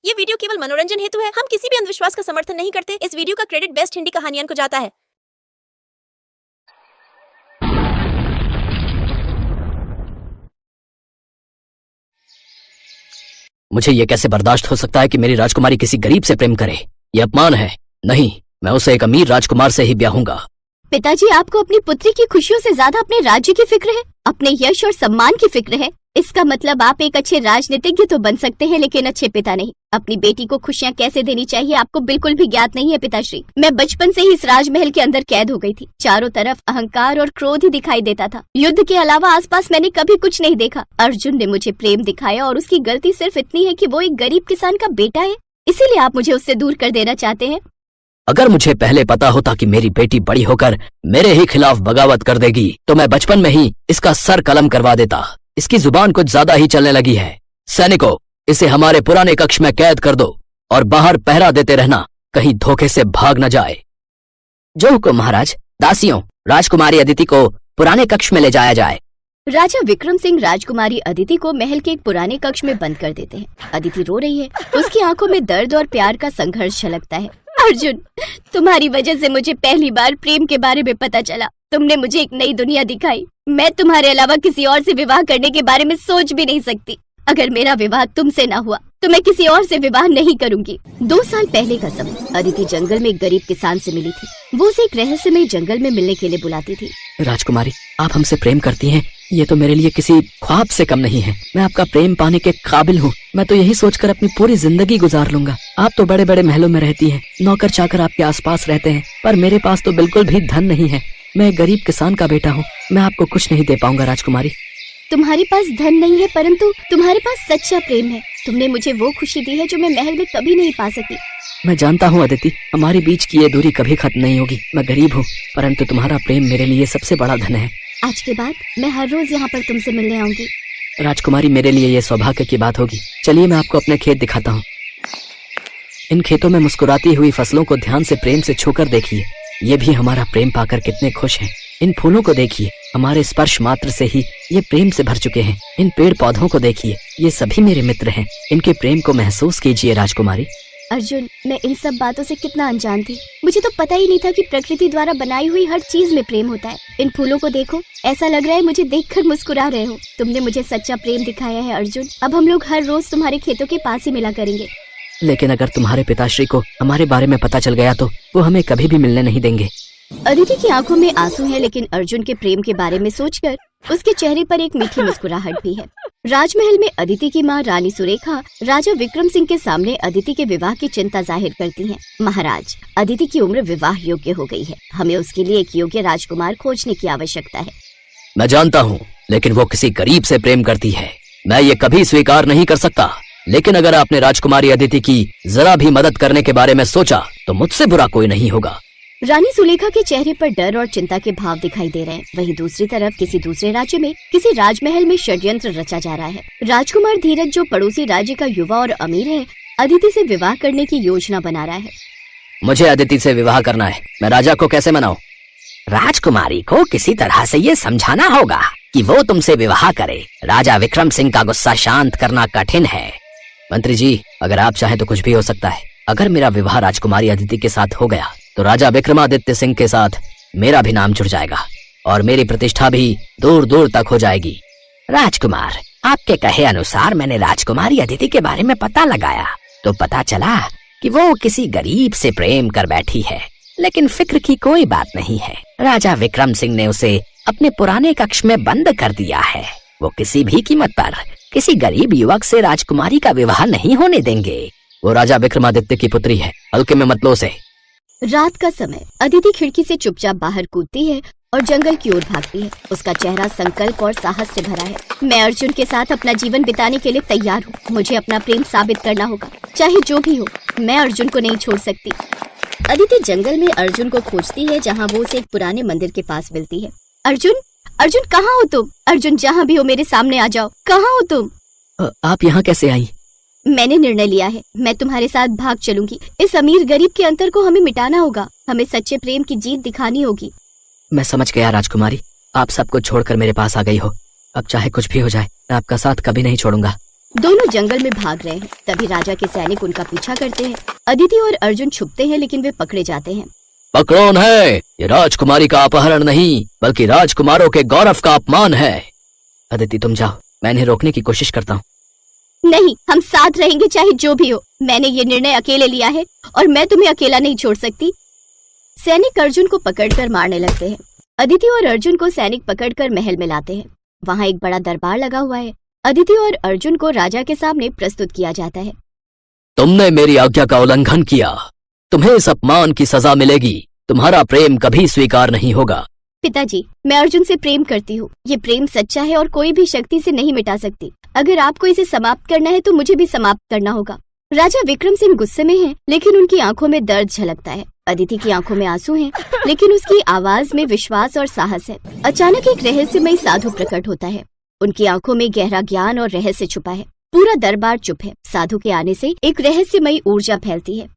ये वीडियो केवल मनोरंजन हेतु है। हम किसी भी अंधविश्वास का समर्थन नहीं करते। इस वीडियो का क्रेडिट बेस्ट हिंदी कहानियन को जाता है। मुझे ये कैसे बर्दाश्त हो सकता है कि मेरी राजकुमारी किसी गरीब से प्रेम करे? ये अपमान है। नहीं, मैं उसे एक अमीर राजकुमार से ही ब्याहूंगा। पिताजी, आपको अपनी पुत्री की खुशियों से ज्यादा अपने राज्य की फिक्र है, अपने यश और सम्मान की फिक्र है। इसका मतलब आप एक अच्छे राजनीतिज्ञ तो बन सकते हैं, लेकिन अच्छे पिता नहीं। अपनी बेटी को खुशियाँ कैसे देनी चाहिए आपको बिल्कुल भी ज्ञात नहीं है पिताश्री। मैं बचपन से ही इस राजमहल के अंदर कैद हो गई थी। चारों तरफ अहंकार और क्रोध ही दिखाई देता था। युद्ध के अलावा आसपास मैंने कभी कुछ नहीं देखा। अर्जुन ने मुझे प्रेम दिखाया और उसकी गलती सिर्फ इतनी है कि वो एक गरीब किसान का बेटा है, इसीलिए आप मुझे उससे दूर कर देना चाहते हैं। अगर मुझे पहले पता होता कि मेरी बेटी बड़ी होकर मेरे ही खिलाफ बगावत कर देगी तो मैं बचपन में ही इसका सर कलम करवा देता। इसकी जुबान कुछ ज्यादा ही चलने लगी है। सैनिकों, इसे हमारे पुराने कक्ष में कैद कर दो और बाहर पहरा देते रहना, कहीं धोखे से भाग न जाए। जो हुकुम महाराज। दासियों, राजकुमारी अदिति को पुराने कक्ष में ले जाया जाए। राजा विक्रम सिंह राजकुमारी अदिति को महल के एक पुराने कक्ष में बंद कर देते हैं। अदिति रो रही है। उसकी आंखों में दर्द और प्यार का संघर्ष झलकता है। अर्जुन, तुम्हारी वजह से मुझे पहली बार प्रेम के बारे में पता चला। तुमने मुझे एक नई दुनिया दिखाई। मैं तुम्हारे अलावा किसी और से विवाह करने के बारे में सोच भी नहीं सकती। अगर मेरा विवाह तुमसे ना हुआ तो मैं किसी और से विवाह नहीं करूंगी। 2 साल पहले का समय, अदिति जंगल में एक गरीब किसान से मिली थी। वो उसे एक रहस्यमय जंगल में मिलने के लिए बुलाती थी। राजकुमारी, आप हमसे प्रेम करती हैं, ये तो मेरे लिए किसी ख्वाब से कम नहीं है। मैं आपका प्रेम पाने के काबिल हूँ। मैं तो यही सोचकर अपनी पूरी जिंदगी गुजार लूंगा। आप तो बड़े बड़े महलों में रहती हैं, नौकर चाकर आपके आसपास रहते हैं, पर मेरे पास तो बिल्कुल भी धन नहीं है। मैं एक गरीब किसान का बेटा हूँ। मैं आपको कुछ नहीं दे पाऊंगा राजकुमारी। तुम्हारे पास धन नहीं है, परंतु तुम्हारे पास सच्चा प्रेम है। तुमने मुझे वो खुशी दी है जो मैं महल में कभी नहीं पा सकी। मैं जानता हूँ अदिति, हमारे बीच की ये दूरी कभी खत्म नहीं होगी। मैं गरीब हूँ, परंतु तुम्हारा प्रेम मेरे लिए सबसे बड़ा धन है। आज के बाद मैं हर रोज यहाँ पर तुमसे मिलने आऊंगी। राजकुमारी, मेरे लिए ये सौभाग्य की बात होगी। चलिए मैं आपको अपने खेत दिखाता हूँ। इन खेतों में मुस्कुराती हुई फसलों को ध्यान से प्रेम से छूकर देखिए। ये भी हमारा प्रेम पाकर कितने खुश हैं। इन फूलों को देखिए, हमारे स्पर्श मात्र से ही ये प्रेम से भर चुके हैं। इन पेड़ पौधों को देखिए, ये सभी मेरे मित्र हैं। इनके प्रेम को महसूस कीजिए राजकुमारी। अर्जुन, मैं इन सब बातों से कितना अनजान थी। मुझे तो पता ही नहीं था कि प्रकृति द्वारा बनाई हुई हर चीज में प्रेम होता है। इन फूलों को देखो, ऐसा लग रहा है मुझे देखकर मुस्कुरा रहे हो। तुमने मुझे सच्चा प्रेम दिखाया है अर्जुन। अब हम लोग हर रोज तुम्हारे खेतों के पास ही मिला करेंगे। लेकिन अगर तुम्हारे पिताश्री को हमारे बारे में पता चल गया तो वो हमें कभी भी मिलने नहीं देंगे। अदिति की आंखों में आंसू हैं, लेकिन अर्जुन के प्रेम के बारे में सोचकर उसके चेहरे पर एक मीठी मुस्कुराहट भी है। राजमहल में अदिति की माँ रानी सुरेखा राजा विक्रम सिंह के सामने अदिति के विवाह की चिंता जाहिर करती हैं। महाराज, अदिति की उम्र विवाह योग्य हो गई है। हमें उसके लिए एक योग्य राजकुमार खोजने की आवश्यकता है। मैं जानता हूँ, लेकिन वो किसी गरीब से प्रेम करती है। मैं ये कभी स्वीकार नहीं कर सकता। लेकिन अगर आपने राजकुमारी अदिति की जरा भी मदद करने के बारे में सोचा तो मुझसे बुरा कोई नहीं होगा। रानी सुलेखा के चेहरे पर डर और चिंता के भाव दिखाई दे रहे हैं। वहीं दूसरी तरफ किसी दूसरे राज्य में किसी राजमहल में षड्यंत्र रचा जा रहा है। राजकुमार धीरज, जो पड़ोसी राज्य का युवा और अमीर है, अदिति से विवाह करने की योजना बना रहा है। मुझे अदिति से विवाह करना है। मैं राजा को कैसे मनाऊं? राजकुमारी को किसी तरह से ये समझाना होगा कि वो तुमसे विवाह करे। राजा विक्रम सिंह का गुस्सा शांत करना कठिन है। मंत्री जी, अगर आप चाहें तो कुछ भी हो सकता है। अगर मेरा विवाह राजकुमारी अदिति के साथ हो गया तो राजा विक्रमादित्य सिंह के साथ मेरा भी नाम जुड़ जाएगा और मेरी प्रतिष्ठा भी दूर दूर तक हो जाएगी। राजकुमार, आपके कहे अनुसार मैंने राजकुमारी अदिति के बारे में पता लगाया तो पता चला कि वो किसी गरीब से प्रेम कर बैठी है। लेकिन फिक्र की कोई बात नहीं है। राजा विक्रम सिंह ने उसे अपने पुराने कक्ष में बंद कर दिया है। वो किसी भी कीमत पर किसी गरीब युवक से राजकुमारी का विवाह नहीं होने देंगे। वो राजा विक्रमादित्य की पुत्री है, हल्के में मत लो उसे। रात का समय, अदिति खिड़की से चुपचाप बाहर कूदती है और जंगल की ओर भागती है। उसका चेहरा संकल्प और साहस से भरा है। मैं अर्जुन के साथ अपना जीवन बिताने के लिए तैयार हूँ। मुझे अपना प्रेम साबित करना होगा, चाहे जो भी हो। मैं अर्जुन को नहीं छोड़ सकती। अदिति जंगल में अर्जुन को खोजती है, जहाँ वो उसे एक पुराने मंदिर के पास मिलती है। अर्जुन, अर्जुन कहाँ हो तुम? अर्जुन, जहाँ भी हो मेरे सामने आ जाओ। कहाँ हो तुम? आप यहाँ कैसे आई? मैंने निर्णय लिया है, मैं तुम्हारे साथ भाग चलूंगी। इस अमीर गरीब के अंतर को हमें मिटाना होगा। हमें सच्चे प्रेम की जीत दिखानी होगी। मैं समझ गया राजकुमारी, आप सब कुछ छोड़कर मेरे पास आ गई हो। अब चाहे कुछ भी हो जाए, मैं आपका साथ कभी नहीं छोड़ूंगा। दोनों जंगल में भाग रहे हैं। तभी राजा के सैनिक उनका पीछा करते हैं। अदिति और अर्जुन छुपते हैं लेकिन वे पकड़े जाते हैं। कौन है? ये राजकुमारी का अपहरण नहीं बल्कि राजकुमारों के गौरव का अपमान है। अदिति तुम जाओ, मैं इन्हें रोकने की कोशिश करता हूँ। नहीं, हम साथ रहेंगे चाहे जो भी हो। मैंने ये निर्णय अकेले लिया है और मैं तुम्हें अकेला नहीं छोड़ सकती। सैनिक अर्जुन को पकड़कर मारने लगते हैं। अदिति और अर्जुन को सैनिक पकड़कर महल में लाते हैं। वहाँ एक बड़ा दरबार लगा हुआ है। अदिति और अर्जुन को राजा के सामने प्रस्तुत किया जाता है। तुमने मेरी आज्ञा का उल्लंघन किया, तुम्हें इस अपमान की सजा मिलेगी। तुम्हारा प्रेम कभी स्वीकार नहीं होगा। पिताजी, मैं अर्जुन से प्रेम करती हूँ। ये प्रेम सच्चा है और कोई भी शक्ति से नहीं मिटा सकती। अगर आपको इसे समाप्त करना है तो मुझे भी समाप्त करना होगा। राजा विक्रम सिंह गुस्से में हैं, लेकिन उनकी आंखों में दर्द झलकता है। अदिति की आंखों में आंसू हैं, लेकिन उसकी आवाज में विश्वास और साहस है। अचानक एक रहस्यमयी साधु प्रकट होता है। उनकी आंखों में गहरा ज्ञान और रहस्य छुपा है। पूरा दरबार चुप है। साधु के आने से एक रहस्यमयी ऊर्जा फैलती है।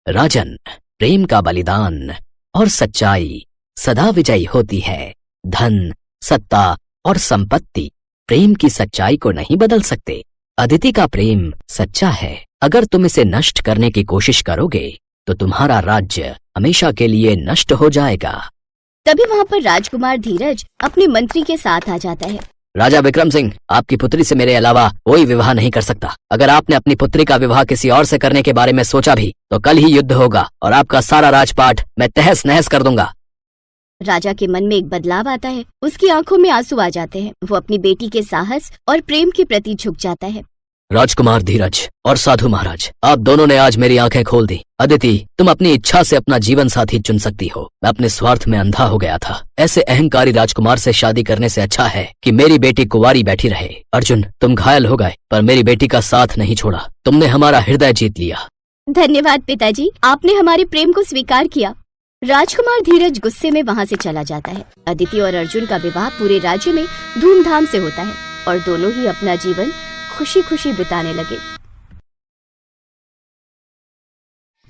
राजन, प्रेम का बलिदान और सच्चाई सदा विजयी होती है। धन, सत्ता और संपत्ति प्रेम की सच्चाई को नहीं बदल सकते। अदिति का प्रेम सच्चा है। अगर तुम इसे नष्ट करने की कोशिश करोगे तो तुम्हारा राज्य हमेशा के लिए नष्ट हो जाएगा। तभी वहाँ पर राजकुमार धीरज अपने मंत्री के साथ आ जाता है। राजा विक्रम सिंह, आपकी पुत्री से मेरे अलावा कोई विवाह नहीं कर सकता। अगर आपने अपनी पुत्री का विवाह किसी और से करने के बारे में सोचा भी तो कल ही युद्ध होगा और आपका सारा राजपाट मैं तहस नहस कर दूंगा। राजा के मन में एक बदलाव आता है। उसकी आंखों में आंसू आ जाते हैं। वो अपनी बेटी के साहस और प्रेम के प्रति झुक जाता है। राजकुमार धीरज और साधु महाराज, आप दोनों ने आज मेरी आंखें खोल दी। अदिति, तुम अपनी इच्छा से अपना जीवन साथी चुन सकती हो। मैं अपने स्वार्थ में अंधा हो गया था। ऐसे अहंकारी राजकुमार से शादी करने से अच्छा है कि मेरी बेटी कुंवारी बैठी रहे। अर्जुन, तुम घायल हो गए पर मेरी बेटी का साथ नहीं छोड़ा। तुमने हमारा हृदय जीत लिया। धन्यवाद पिताजी, आपने हमारे प्रेम को स्वीकार किया। राजकुमार धीरज गुस्से में वहाँ से चला जाता है। अदिति और अर्जुन का विवाह पूरे राज्य में धूमधाम से होता है और दोनों ही अपना जीवन खुशी खुशी बिताने लगे।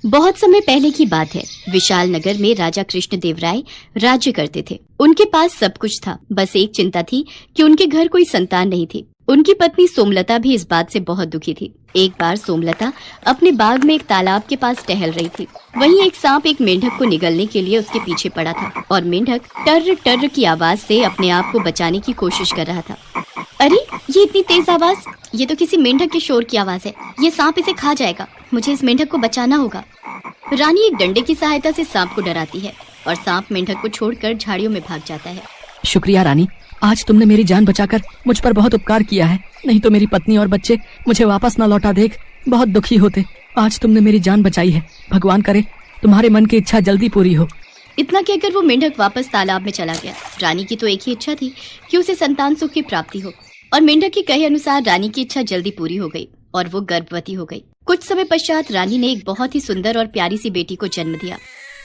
बहुत समय पहले की बात है। विशाल नगर में राजा कृष्णदेव राय राज्य करते थे। उनके पास सब कुछ था, बस एक चिंता थी कि उनके घर कोई संतान नहीं थी। उनकी पत्नी सोमलता भी इस बात से बहुत दुखी थी। एक बार सोमलता अपने बाग में एक तालाब के पास टहल रही थी। वहीं एक सांप एक मेंढक को निगलने के लिए उसके पीछे पड़ा था और मेंढक टर्र टर्र की आवाज से अपने आप को बचाने की कोशिश कर रहा था। अरे, ये इतनी तेज आवाज! ये तो किसी मेंढक के शोर की आवाज है। ये सांप इसे खा जाएगा। मुझे इस मेंढक को बचाना होगा। रानी एक डंडे की सहायता से सांप को डराती है और सांप मेंढक को छोड़कर झाड़ियों में भाग जाता है। शुक्रिया रानी, आज तुमने मेरी जान बचाकर मुझ पर बहुत उपकार किया है। नहीं तो मेरी पत्नी और बच्चे मुझे वापस न लौटा देख बहुत दुखी होते। आज तुमने मेरी जान बचाई है। भगवान करे तुम्हारे मन की इच्छा जल्दी पूरी हो। इतना कहकर वो मेंढक वापस तालाब में चला गया। रानी की तो एक ही इच्छा थी कि उसे संतान सुख की प्राप्ति हो और मेंढक के कहे अनुसार रानी की इच्छा जल्दी पूरी हो गई और वो गर्भवती हो गई। कुछ समय पश्चात रानी ने एक बहुत ही सुंदर और प्यारी सी बेटी को जन्म दिया।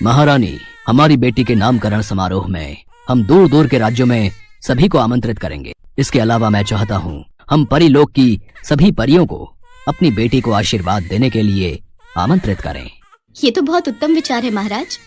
महारानी, हमारी बेटी के नामकरण समारोह में हम दूर दूर के राज्यों में सभी को आमंत्रित करेंगे। इसके अलावा मैं चाहता हूँ हम परीलोक की सभी परियों को अपनी बेटी को आशीर्वाद देने के लिए आमंत्रित करें। ये तो बहुत उत्तम विचार है महाराज।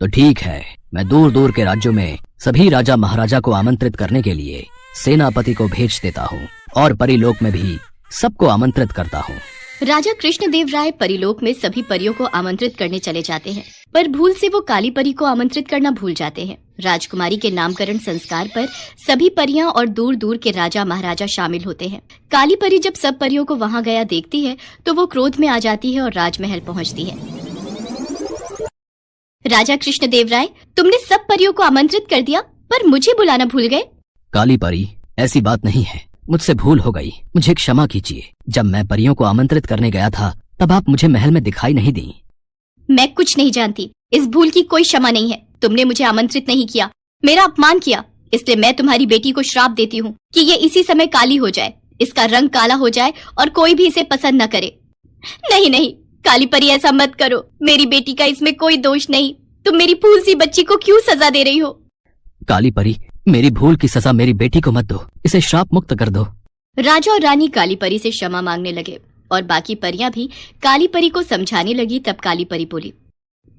तो ठीक है, मैं दूर दूर के राज्यों में सभी राजा महाराजा को आमंत्रित करने के लिए सेनापति को भेज देता हूँ और परीलोक में भी सबको आमंत्रित करता हूँ। राजा कृष्णदेव राय परीलोक में सभी परियों को आमंत्रित करने चले जाते हैं, पर भूल से वो काली परी को आमंत्रित करना भूल जाते हैं। राजकुमारी के नामकरण संस्कार पर सभी परियां और दूर दूर के राजा महाराजा शामिल होते हैं। काली परी जब सब परियों को वहां गया देखती है तो वो क्रोध में आ जाती है और राजमहल पहुंचती है। राजा कृष्णदेव राय, तुमने सब परियों को आमंत्रित कर दिया पर मुझे बुलाना भूल गए। काली परी, ऐसी बात नहीं है, मुझसे भूल हो गई, मुझे क्षमा कीजिए। जब मैं परियों को आमंत्रित करने गया था तब आप मुझे महल में दिखाई नहीं दी। मैं कुछ नहीं जानती, इस भूल की कोई क्षमा नहीं है। तुमने मुझे आमंत्रित नहीं किया, मेरा अपमान किया, इसलिए मैं तुम्हारी बेटी को श्राप देती हूँ कि ये इसी समय काली हो जाए, इसका रंग काला हो जाए और कोई भी इसे पसंद न करे। नहीं नहीं काली परी, ऐसा मत करो, मेरी बेटी का इसमें कोई दोष नहीं। तुम मेरी फूल सी बच्ची को क्यों सजा दे रही हो? काली परी, मेरी भूल की सजा मेरी बेटी को मत दो, इसे श्राप मुक्त कर दो। राजा और रानी काली परी से क्षमा मांगने लगे और बाकी परियां भी काली परी को समझाने लगी। तब काली परी बोली,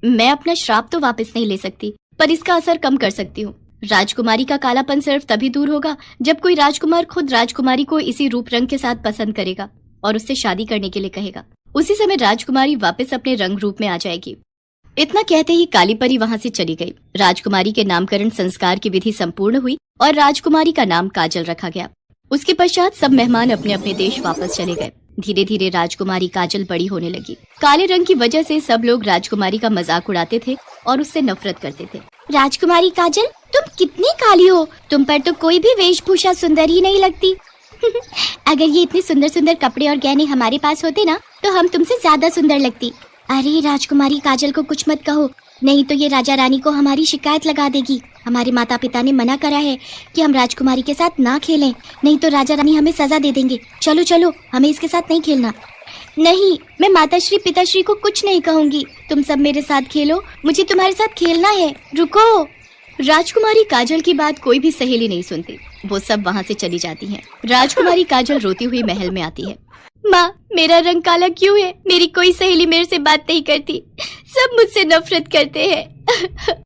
मैं अपना श्राप तो वापस नहीं ले सकती, पर इसका असर कम कर सकती हूँ। राजकुमारी का कालापन सिर्फ तभी दूर होगा जब कोई राजकुमार खुद राजकुमारी को इसी रूप रंग के साथ पसंद करेगा। और उससे शादी करने के लिए कहेगा। उसी समय राजकुमारी वापस अपने रंग रूप में आ जाएगी। इतना कहते ही काली परी वहाँ से चली गई। राजकुमारी के नामकरण संस्कार की विधि संपूर्ण हुई और राजकुमारी का नाम काजल रखा गया। उसके पश्चात सब मेहमान अपने अपने देश वापस चले गए। धीरे धीरे राजकुमारी काजल बड़ी होने लगी। काले रंग की वजह से सब लोग राजकुमारी का मजाक उड़ाते थे और उससे नफरत करते थे। राजकुमारी काजल, तुम कितनी काली हो, तुम पर तो कोई भी वेशभूषा सुंदर ही नहीं लगती। अगर ये इतने सुंदर सुंदर कपड़े और गहने हमारे पास होते ना, तो हम तुमसे ज्यादा सुंदर लगती। अरे राजकुमारी काजल को कुछ मत कहो, नहीं तो ये राजा रानी को हमारी शिकायत लगा देगी। हमारे माता पिता ने मना करा है कि हम राजकुमारी के साथ ना खेलें, नहीं तो राजा रानी हमें सजा दे देंगे। चलो चलो, हमें इसके साथ नहीं खेलना। नहीं, मैं माताश्री पिताश्री को कुछ नहीं कहूँगी। तुम सब मेरे साथ खेलो, मुझे तुम्हारे साथ खेलना है। रुको। राजकुमारी काजल की बात कोई भी सहेली नहीं सुनती। वो सब वहाँ से चली जाती हैं। राजकुमारी काजल रोती हुई महल में आती है। माँ, मेरा रंग काला क्यों है? मेरी कोई सहेली मेरे से बात नहीं करती, सब मुझसे नफरत करते हैं।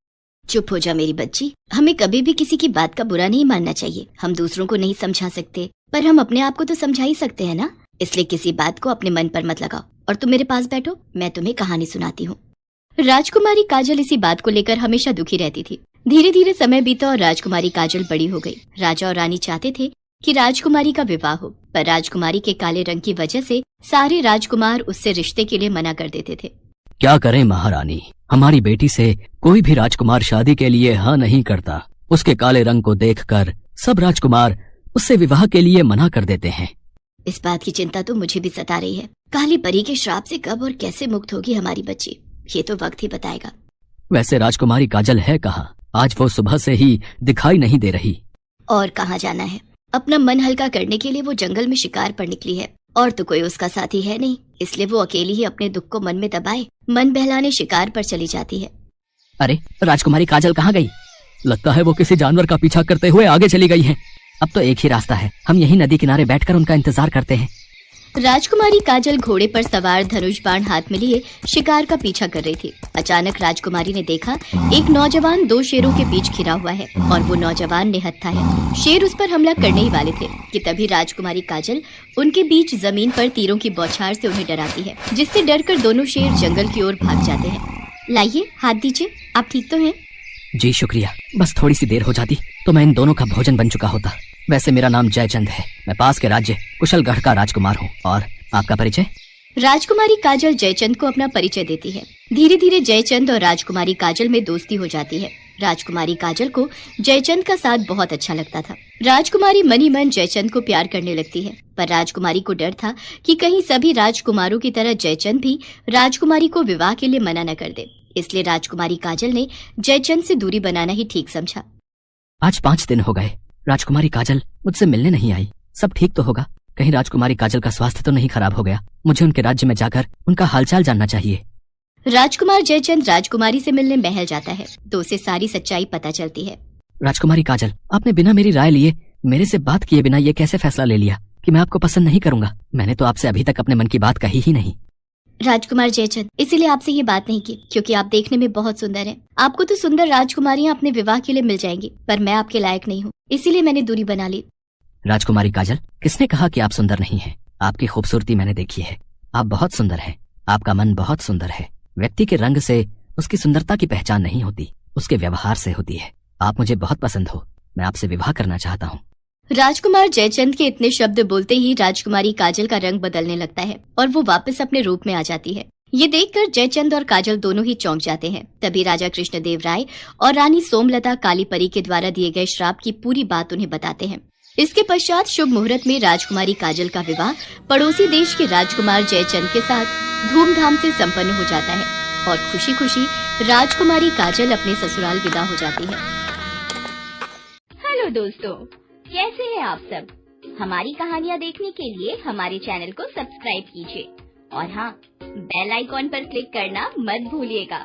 चुप हो जा मेरी बच्ची, हमें कभी भी किसी की बात का बुरा नहीं मानना चाहिए। हम दूसरों को नहीं समझा सकते, पर हम अपने आप को तो समझा ही सकते हैं ना। इसलिए किसी बात को अपने मन पर मत लगाओ और तुम मेरे पास बैठो, मैं तुम्हें कहानी सुनाती हूँ। राजकुमारी काजल इसी बात को लेकर हमेशा दुखी रहती थी। धीरे धीरे समय बीता और राजकुमारी काजल बड़ी हो गई। राजा और रानी चाहते थे कि राजकुमारी का विवाह हो, पर राजकुमारी के काले रंग की वजह से सारे राजकुमार उससे रिश्ते के लिए मना कर देते थे। क्या करें महारानी, हमारी बेटी से कोई भी राजकुमार शादी के लिए हाँ नहीं करता। उसके काले रंग को देखकर सब राजकुमार उससे विवाह के लिए मना कर देते हैं। इस बात की चिंता तो मुझे भी सता रही है। काली परी के श्राप से कब और कैसे मुक्त होगी हमारी बच्ची, ये तो वक्त ही बताएगा। वैसे राजकुमारी काजल है कहाँ? आज वो सुबह से ही दिखाई नहीं दे रही। और कहाँ जाना है, अपना मन हल्का करने के लिए वो जंगल में शिकार पर निकली है, और तो कोई उसका साथी है नहीं, इसलिए वो अकेली ही अपने दुख को मन में दबाए मन बहलाने शिकार पर चली जाती है। अरे राजकुमारी काजल कहाँ गई? लगता है वो किसी जानवर का पीछा करते हुए आगे चली गई है। अब तो एक ही रास्ता है, हम यही नदी किनारे बैठकर उनका इंतजार करते हैं। राजकुमारी काजल घोड़े पर सवार धनुष बाण हाथ में लिए शिकार का पीछा कर रही थी। अचानक राजकुमारी ने देखा एक नौजवान दो शेरों के बीच घिरा हुआ है और वो नौजवान निहत्था है। शेर उस पर हमला करने ही वाले थे कि तभी राजकुमारी काजल उनके बीच जमीन पर तीरों की बौछार से उन्हें डराती है, जिससे डरकर दोनों शेर जंगल की ओर भाग जाते हैं। लाइए हाथ दीजिए, आप ठीक तो हैं? जी शुक्रिया, बस थोड़ी सी देर हो जाती तो मैं इन दोनों का भोजन बन चुका होता। वैसे मेरा नाम जयचंद है, मैं पास के राज्य कुशलगढ़ का राजकुमार हूँ। और आपका परिचय? राजकुमारी काजल जयचंद को अपना परिचय देती है। धीरे धीरे जयचंद और राजकुमारी काजल में दोस्ती हो जाती है। राजकुमारी काजल को जयचंद का साथ बहुत अच्छा लगता था। राजकुमारी मन ही मन जयचंद को प्यार करने लगती है, पर राजकुमारी को डर था कि कहीं सभी राजकुमारों की तरह जयचंद भी राजकुमारी को विवाह के लिए मना न कर दे। इसलिए राजकुमारी काजल ने जयचंद से दूरी बनाना ही ठीक समझा। आज 5 दिन हो गए, राजकुमारी काजल मुझसे मिलने नहीं आई। सब ठीक तो होगा? कहीं राजकुमारी काजल का स्वास्थ्य तो नहीं खराब हो गया? मुझे उनके राज्य में जाकर उनका हालचाल जानना चाहिए। राजकुमार जयचंद राजकुमारी से मिलने महल जाता है तो उसे सारी सच्चाई पता चलती है। राजकुमारी काजल, आपने बिना मेरी राय लिए, मेरे से बात किए बिना ये कैसे फैसला ले लिया कि मैं आपको पसंद नहीं करूंगा? मैंने तो आपसे अभी तक अपने मन की बात कही ही नहीं। राजकुमार जयचंद, इसीलिए आपसे ये बात नहीं की क्योंकि आप देखने में बहुत सुंदर हैं। आपको तो सुंदर राजकुमारियां अपने विवाह के लिए मिल जाएंगी, पर मैं आपके लायक नहीं हूँ, इसीलिए मैंने दूरी बना ली। राजकुमारी काजल, किसने कहा कि आप सुंदर नहीं हैं? आपकी खूबसूरती मैंने देखी है, आप बहुत सुंदर हैं। आपका मन बहुत सुंदर है। व्यक्ति के रंग से उसकी सुंदरता की पहचान नहीं होती, उसके व्यवहार से होती है। आप मुझे बहुत पसंद हो, मैं आपसे विवाह करना चाहता हूँ। राजकुमार जयचंद के इतने शब्द बोलते ही राजकुमारी काजल का रंग बदलने लगता है और वो वापस अपने रूप में आ जाती है। ये देखकर जयचंद और काजल दोनों ही चौंक जाते हैं। तभी राजा कृष्णदेव राय और रानी सोमलता काली परी के द्वारा दिए गए श्राप की पूरी बात उन्हें बताते हैं। इसके पश्चात शुभ मुहूर्त में राजकुमारी काजल का विवाह पड़ोसी देश के राजकुमार जयचंद के साथ धूमधाम से संपन्न हो जाता है और खुशी खुशी राजकुमारी काजल अपने ससुराल विदा हो जाती है। हेलो दोस्तों, कैसे हैं आप सब? हमारी कहानियाँ देखने के लिए हमारे चैनल को सब्सक्राइब कीजिए और हाँ, बेल आइकॉन पर क्लिक करना मत भूलिएगा।